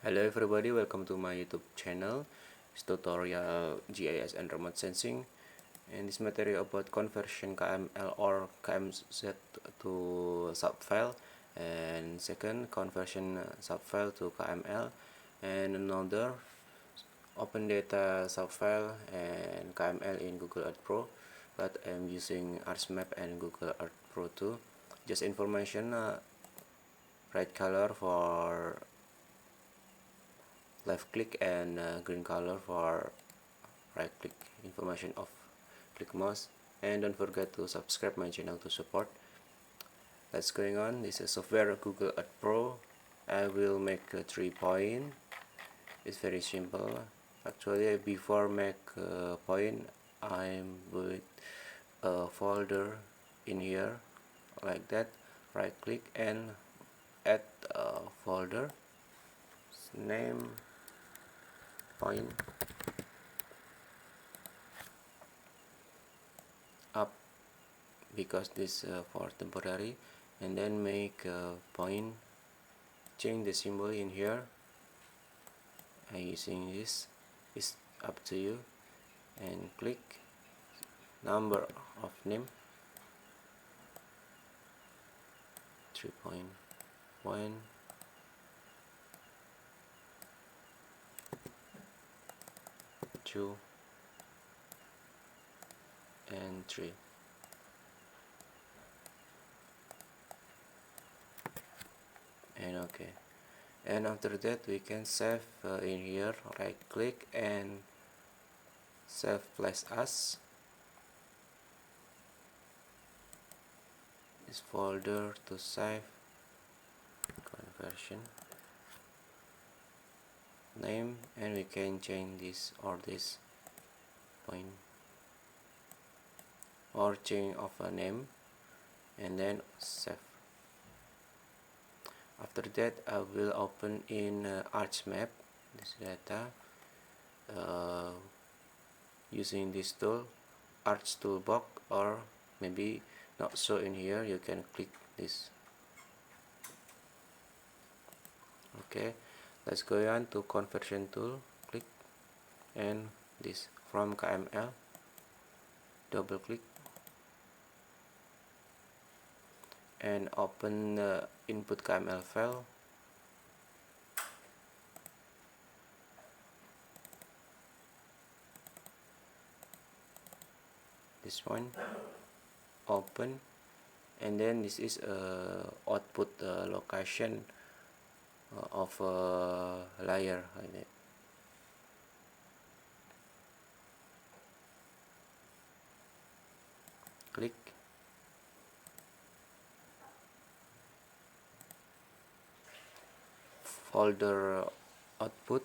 Hello everybody, welcome to my YouTube channel. It's tutorial GIS and remote sensing, and this material about conversion KML or KMZ to subfile, and second conversion subfile to KML, and another open data subfile and KML in Google Earth Pro, but I'm using ArcMap and Google Earth Pro too. Just information, red color for left click and green color for right click. Information of click mouse, and don't forget to subscribe my channel to support. That's going on. This is software Google Earth Pro. I will make a 3-point. It's very simple. Actually, before make a point, I'm with a folder in here like that. Right click and add a folder. Name point up, because this for temporary, and then make a point, change the symbol in here. Using this is up to you, and click number of name 3.1, two, and 3. And okay, and after that we can save in here. Right click and save plus as this folder to save conversion name, and we can change this or this point or change of a name, and then save. After that I will open in ArcMap this data using this tool, Arch toolbox, or maybe not so in here. You can click this. Okay, let's go on to conversion tool, click, and this from KML, double click and open the input KML file. This one, open, and then this is output location of a layer like that. Click, folder output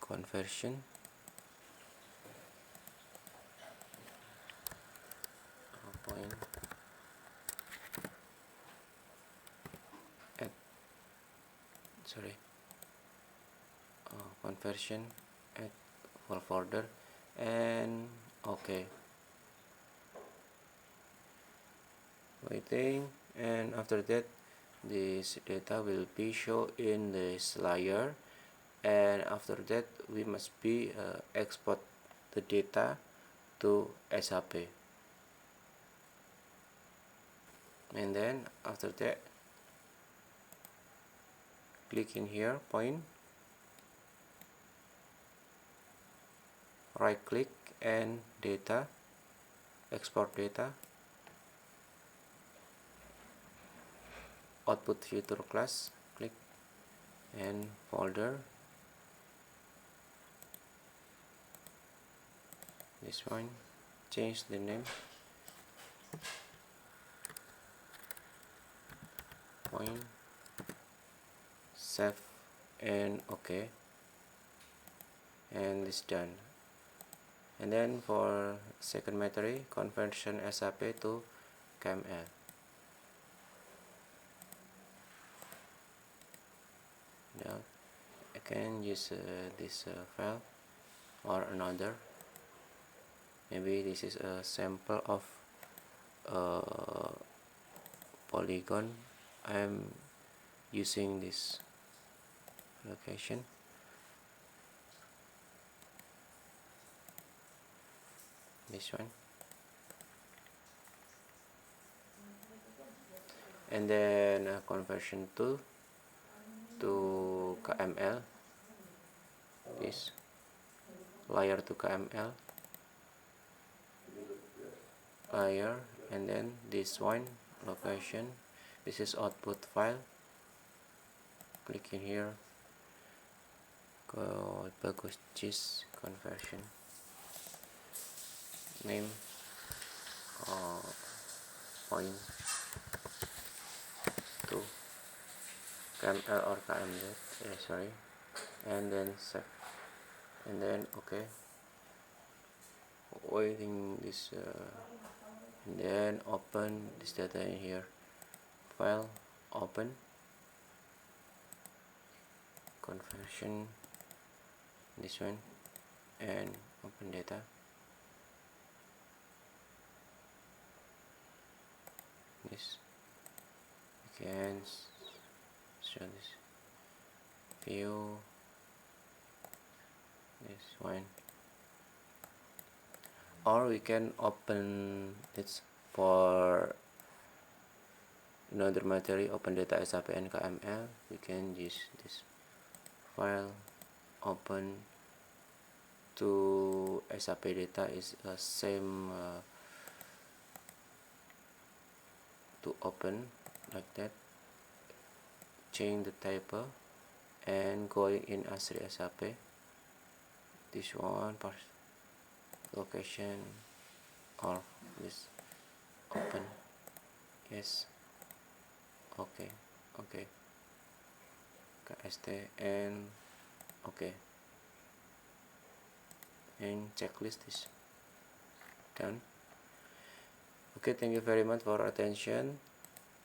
conversion, point, add, conversion, add for folder, and okay, waiting. And after that this data will be shown in this layer, and after that we must be export the data to SHP, and then after that click in here point, right click and data, export data, output filter class, click, and folder, this one, change the name, point, save, and okay, and it's done. And then for second method, conversion SHP to KML. Now I can use this file or another. Maybe this is a sample of polygon. I'm using this location. this one, and then conversion to KML, this layer to KML layer, and then this one location, this is output file, click in here, go bagus GIS conversion, name point to KML or KMZ, sorry, and then save, and then okay, waiting this and then open this data in here, file, open, conversion, this one, and open data, this, you can show this view, this one, or we can open it for another material, open data SHP and KML. We can use this file, open to SHP data is same to open like that, change the type and going in ASRI SHP, this one first location or this open, yes, okay, okay, KST and okay, and checklist is done. Okay, thank you very much for attention.